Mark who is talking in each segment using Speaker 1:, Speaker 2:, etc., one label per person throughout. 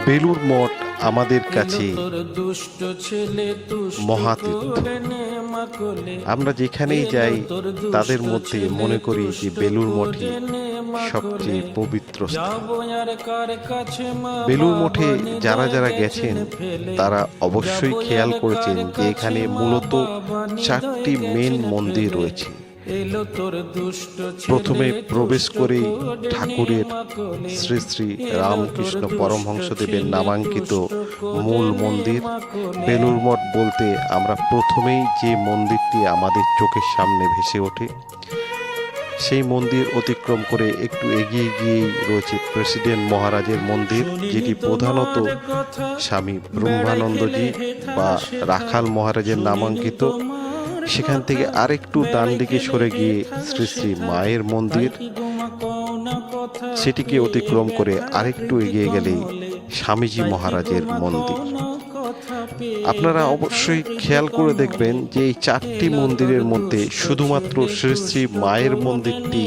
Speaker 1: বেলুড় মঠ আমাদের কাছে মহাতীর্থ। আমরা যেখানেই যাই তাদের মধ্যে মনে করি যে বেলুড় মঠই সবচেয়ে পবিত্র স্থান। বেলুড় মঠে যারা যারা গেছেন তারা অবশ্যই খেয়াল করেছেন যে এখানে মূলত 4টি মেন মন্দির রয়েছে। প্রথমে প্রবেশ করেই ঠাকুরের শ্রী শ্রী রামকৃষ্ণ পরমহংসদেবের নামাঙ্কিত মূল মন্দির বেলুড় মঠ বলতে আমরা প্রথমেই যে মন্দিরটি আমাদের চোখের সামনে ভেসে ওঠে সেই মন্দির অতিক্রম করে একটু এগিয়ে গিয়েই রয়েছে প্রেসিডেন্ট মহারাজের মন্দির, যেটি প্রধানত স্বামী ব্রহ্মানন্দজি বা রাখাল মহারাজের নামাঙ্কিত। সেখান থেকে আরেকটু ডান দিকে সরে গিয়ে শ্রী শ্রী মায়ের মন্দির, সেটিকে অতিক্রম করে আরেকটু এগিয়ে গেলেই স্বামীজি মহারাজের মন্দির। আপনারা অবশ্যই খেয়াল করে দেখবেন যে এই 4টি মন্দিরের মধ্যে শুধুমাত্র শ্রী শ্রী মায়ের মন্দিরটি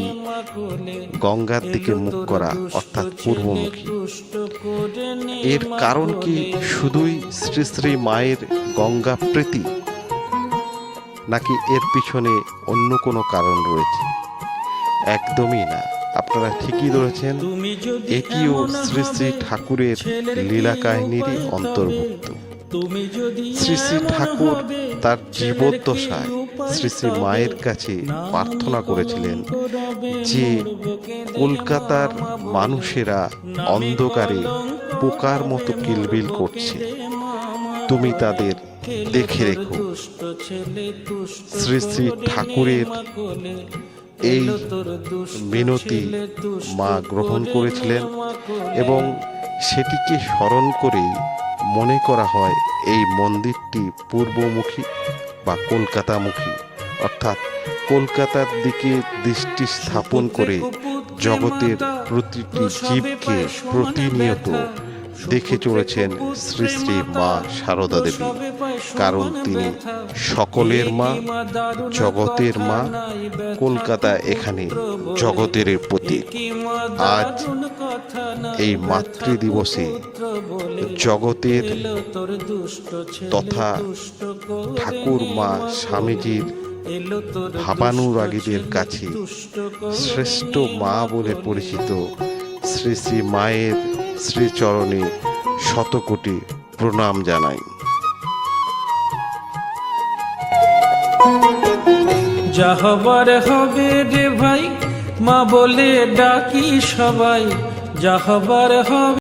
Speaker 1: গঙ্গার দিকে মুখ করা, অর্থাৎ পূর্বমুখী। এর কারণ কি শুধুই শ্রী শ্রী মায়ের গঙ্গা প্রীতি, নাকি এর পিছনে অন্য কোনো কারণ রয়েছে? একদমই না, আপনারা ঠিকই ধরেছেন, এটিও শ্রী শ্রী ঠাকুরের লীলা কাহিনীরই অন্তর্ভুক্ত। শ্রী শ্রী ঠাকুর তার জীবদ্দশায় শ্রী শ্রী মায়ের কাছে প্রার্থনা করেছিলেন যে কলকাতার মানুষেরা অন্ধকারে পোকার মতো কিলবিল করছে, তুমি তাদের দেখে রেখো। শ্রী শ্রী ঠাকুরের এই মিনতি মা গ্রহণ করেছিলেন এবং সেটিকে স্মরণ করেই মনে করা হয় এই মন্দিরটি পূর্বমুখী বা কলকাতামুখী, অর্থাৎ কলকাতার দিকে দৃষ্টি স্থাপন করে জগতের প্রতিটি জীবকে প্রতিনিয়ত দেখে চলেছেন শ্রী শ্রী মা সারদা দেবী, কারণ তিনি সকলের মা, জগতের মা। কলকাতা এখানে জগতের প্রতীক। আজ এই মাতৃ দিবসে জগতের তথা ঠাকুর মা স্বামীজির ভাবানুরাগীদের কাছে শ্রেষ্ঠ মা বলে পরিচিত শ্রী শ্রী মায়ের শ্রীচরণে শতকোটি প্রণাম জানাই।
Speaker 2: যা হবার হবে রে ভাই, মা বলে ডাকি সবাই, যা হবার হবে।